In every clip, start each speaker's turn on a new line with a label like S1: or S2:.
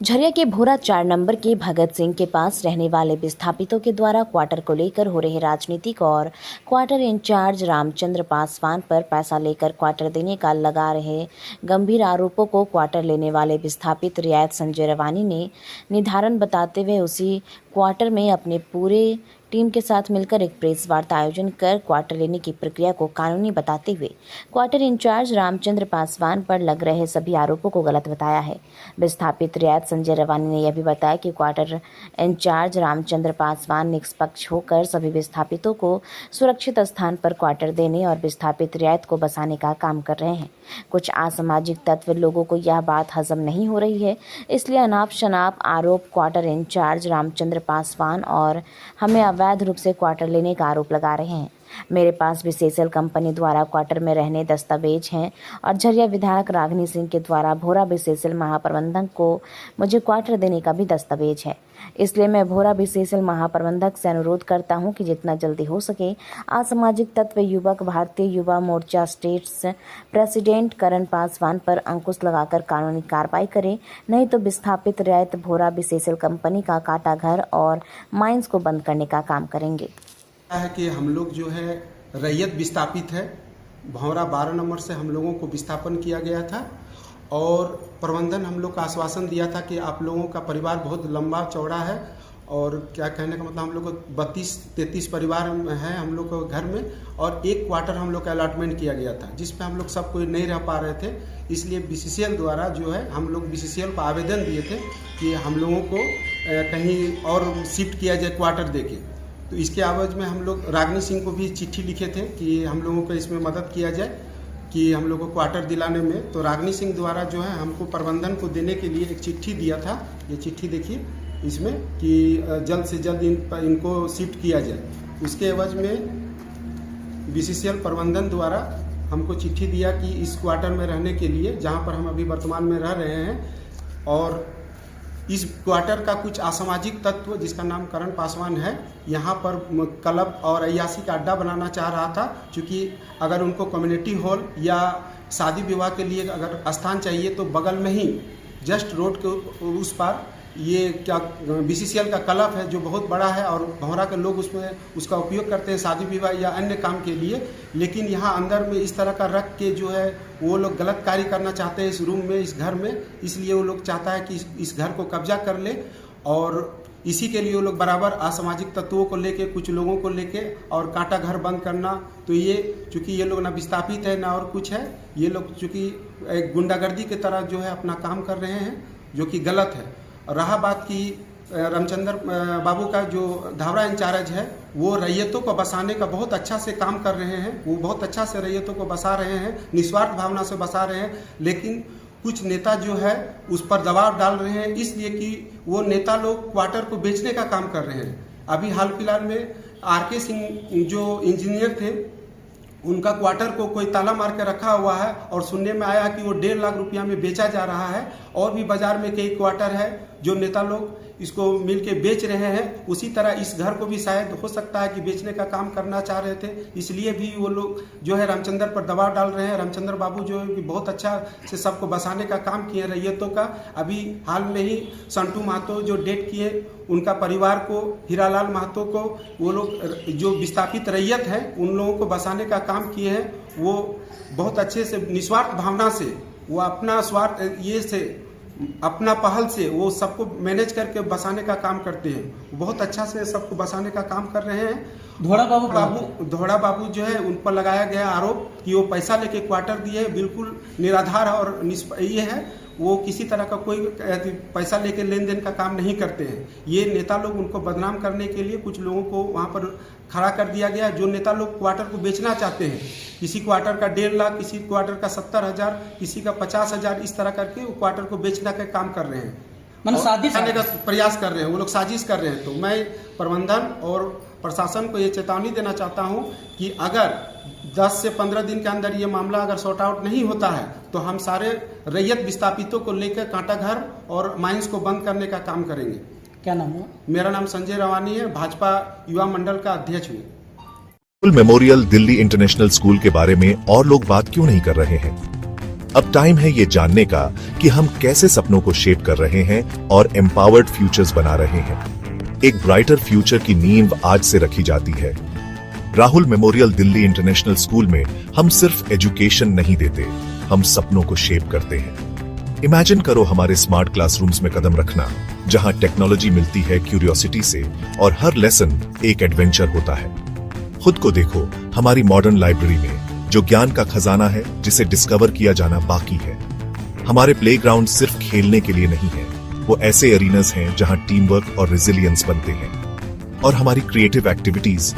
S1: झरिया के भोरा 4 नंबर के भगत सिंह के पास रहने वाले विस्थापितों के द्वारा क्वार्टर को लेकर हो रहे राजनीतिक और क्वार्टर इंचार्ज रामचंद्र पासवान पर पैसा लेकर क्वार्टर देने का लगा रहे गंभीर आरोपों को क्वार्टर लेने वाले विस्थापित रियायत संजय रवानी ने निर्धारण बताते हुए उसी क्वार्टर में अपने पूरे टीम के साथ मिलकर एक प्रेस वार्ता आयोजन कर क्वार्टर लेने की प्रक्रिया को कानूनी बताते हुए क्वार्टर इंचार्ज रामचंद्र पासवान पर लग रहे सभी आरोपों को गलत बताया है। विस्थापित रियायत संजय रवानी ने यह भी बताया कि क्वार्टर इंचार्ज रामचंद्र पासवान निष्पक्ष होकर सभी विस्थापितों को सुरक्षित स्थान पर क्वार्टर देने और विस्थापित रियायत को बसाने का काम कर रहे हैं। कुछ असामाजिक तत्व लोगों को यह बात हजम नहीं हो रही है, इसलिए अनाप शनाप आरोप क्वार्टर इंचार्ज रामचंद्र पासवान और हमें अवैध रूप से क्वार्टर लेने का आरोप लगा रहे हैं। मेरे पास बीसीसीएल कंपनी द्वारा क्वार्टर में रहने दस्तावेज हैं और झरिया विधायक रागिनी सिंह के द्वारा भोरा बीसीसीएल महाप्रबंधक को मुझे क्वार्टर देने का भी दस्तावेज है। इसलिए मैं भोरा बीसीसीएल महाप्रबंधक से अनुरोध करता हूं कि जितना जल्दी हो सके असामाजिक तत्व युवक भारतीय युवा मोर्चा स्टेट्स प्रेसिडेंट करण पासवान पर अंकुश लगाकर कानूनी कार्रवाई करें, नहीं तो विस्थापित रियायत भोरा बीसीसीएल कंपनी का काटा घर और माइंस को बंद करने का काम करेंगे।
S2: है कि हम लोग जो है रैयत विस्थापित है। भौरा 12 नंबर से हम लोगों को विस्थापन किया गया था और प्रबंधन हम लोग का आश्वासन दिया था कि आप लोगों का परिवार बहुत लंबा चौड़ा है और क्या कहने का मतलब हम लोग को 32-33 परिवार हैं हम लोग को घर में और एक क्वार्टर हम लोग का अलॉटमेंट किया गया था जिस पे हम लोग सब कोई नहीं रह पा रहे थे। इसलिए बीसीसीएल द्वारा जो है हम लोग बीसीसीएल को आवेदन दिए थे कि हम लोगों को कहीं और शिफ्ट किया जाए क्वार्टर देके। तो इसके आवाज़ में हम लोग रागिनी सिंह को भी चिट्ठी लिखे थे कि हम लोगों को इसमें मदद किया जाए कि हम लोगों को क्वार्टर दिलाने में। तो रागिनी सिंह द्वारा जो है हमको प्रबंधन को देने के लिए एक चिट्ठी दिया था। ये चिट्ठी देखिए इसमें कि जल्द से जल्द इनको शिफ्ट किया जाए। उसके एवज में बीसीसीएल प्रबंधन द्वारा हमको चिट्ठी दिया कि इस क्वार्टर में रहने के लिए जहाँ पर हम अभी वर्तमान में रह रहे हैं और इस क्वार्टर का कुछ असामाजिक तत्व जिसका नाम करण पासवान है यहाँ पर क्लब और अय्यासी का अड्डा बनाना चाह रहा था। क्योंकि अगर उनको कम्युनिटी हॉल या शादी विवाह के लिए अगर स्थान चाहिए तो बगल में ही जस्ट रोड के उस पार ये क्या बीसीसीएल का क्लब है जो बहुत बड़ा है और भौरा के लोग उसमें उसका उपयोग करते हैं शादी विवाह या अन्य काम के लिए। लेकिन यहाँ अंदर में इस तरह का रख के जो है वो लोग गलत कार्य करना चाहते हैं इस रूम में, इस घर में। इसलिए वो लोग चाहता है कि इस घर को कब्जा कर ले और इसी के लिए वो लोग बराबर असामाजिक तत्वों को लेके कुछ लोगों को लेके और कांटा घर बंद करना। तो ये चूँकि ये लोग ना विस्थापित है ना और कुछ है, ये लोग चूँकि एक गुंडागर्दी की तरह जो है अपना काम कर रहे हैं जो कि गलत है। रहा बात की रामचंद्र बाबू का जो धावरा इंचार्ज है वो रैयतों को बसाने का बहुत अच्छा से काम कर रहे हैं। वो बहुत अच्छा से रैयतों को बसा रहे हैं, निस्वार्थ भावना से बसा रहे हैं। लेकिन कुछ नेता जो है उस पर दबाव डाल रहे हैं इसलिए कि वो नेता लोग क्वार्टर को बेचने का काम कर रहे हैं। अभी हाल फिलहाल में आरके सिंह जो इंजीनियर थे उनका क्वार्टर को कोई ताला मार के रखा हुआ है और सुनने में आया कि वो 1.5 लाख रुपया में बेचा जा रहा है। और भी बाजार में कई क्वार्टर है जो नेता लोग इसको मिल के बेच रहे हैं। उसी तरह इस घर को भी शायद हो सकता है कि बेचने का काम करना चाह रहे थे, इसलिए भी वो लोग जो है रामचंद्र पर दबाव डाल रहे हैं। रामचंद्र बाबू जो है कि बहुत अच्छा से सबको बसाने का काम किए रैयतों का। अभी हाल में ही संटू महतो जो डेट किए उनका परिवार को, हीरालाल महतो को, वो लोग जो विस्थापित रैयत है उन लोगों को बसाने का काम किए हैं। वो बहुत अच्छे से निस्वार्थ भावना से वो अपना स्वार्थ ये से अपना पहल से वो सबको मैनेज करके बसाने का काम करते हैं। बहुत अच्छा से सबको बसाने का काम कर रहे हैं। धोड़ा बाबू जो है उन पर लगाया गया आरोप कि वो पैसा लेके क्वार्टर दिए, बिल्कुल निराधार और ये है। वो किसी तरह का कोई पैसा लेके लेन देन का काम नहीं करते हैं। ये नेता लोग उनको बदनाम करने के लिए कुछ लोगों को वहाँ पर खड़ा कर दिया गया। जो नेता लोग क्वार्टर को बेचना चाहते हैं, किसी क्वार्टर का 1.5 लाख, किसी क्वार्टर का 70,000, किसी का 50,000, इस तरह करके वो क्वार्टर को बेचने का काम कर रहे हैं, मतलब साजिश करने का प्रयास कर रहे हैं। वो लोग साजिश कर रहे हैं। तो मैं प्रबंधन और प्रशासन को ये चेतावनी देना चाहता हूँ कि अगर 10 से 15 दिन के अंदर ये मामला अगर सॉर्ट आउट नहीं होता है तो हम सारे रैयत विस्थापितों को लेकर कांटा घर और माइंस को बंद करने का काम करेंगे।
S3: क्या नाम है?
S2: मेरा नाम संजय रवानी है, भाजपा युवा मंडल का अध्यक्ष हूँ।
S4: मेमोरियल दिल्ली इंटरनेशनल स्कूल के बारे में और लोग बात क्यों नहीं कर रहे हैं?
S3: अब टाइम है ये जानने का कि हम कैसे सपनों को शेप कर रहे हैं और एम्पावर्ड फ्यूचर्स बना रहे हैं। एक ब्राइटर फ्यूचर की नींव आज से रखी जाती है। Rahul memorial Delhi international school में हम सिर्फ एजुकेशन नहीं देते, हम सपनों को शेप करते हैं। इमेजिन करो हमारे स्मार्ट क्लासरूम्स में कदम रखना, जहां टेक्नोलॉजी मिलती है क्यूरियोसिटी से और हर लेसन एक एडवेंचर होता है। खुद को देखो हमारी मॉडर्न लाइब्रेरी में, जो ज्ञान का खजाना है जिसे डिस्कवर किया जाना बाकी है। हमारे प्लेग्राउंड सिर्फ खेलने के लिए नहीं है, वो ऐसे एरिनास हैं जहां टीम वर्क और रेजिलियंस बनते हैं। और हमारी क्रिएटिव एक्टिविटीज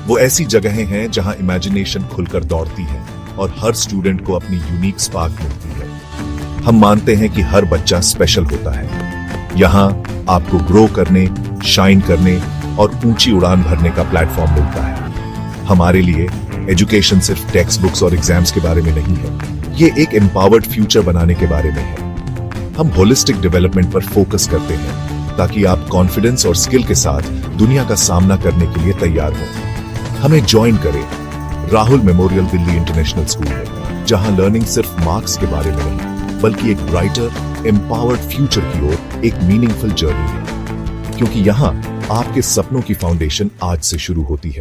S3: वो ऐसी जगहें हैं जहां इमेजिनेशन खुलकर दौड़ती है और हर स्टूडेंट को अपनी यूनिक स्पार्क मिलती है। हम मानते हैं कि हर बच्चा स्पेशल होता है। यहाँ आपको ग्रो करने, शाइन करने और ऊंची उड़ान भरने का प्लेटफॉर्म मिलता है। हमारे लिए एजुकेशन सिर्फ टेक्स्ट बुक्स और एग्जाम्स के बारे में नहीं है, ये एक एम्पावर्ड फ्यूचर बनाने के बारे में है। हम होलिस्टिक डेवलपमेंट पर फोकस करते हैं ताकि आप कॉन्फिडेंस और स्किल के साथ दुनिया का सामना करने के लिए तैयार हो। हमें ज्वाइन करें Rahul memorial Delhi international school में, जहां लर्निंग सिर्फ मार्क्स के बारे में नहीं, बल्कि एक ब्राइटर एम्पावर्ड फ्यूचर की ओर एक मीनिंगफुल जर्नी है। क्योंकि यहाँ आपके सपनों की फाउंडेशन आज से शुरू होती है।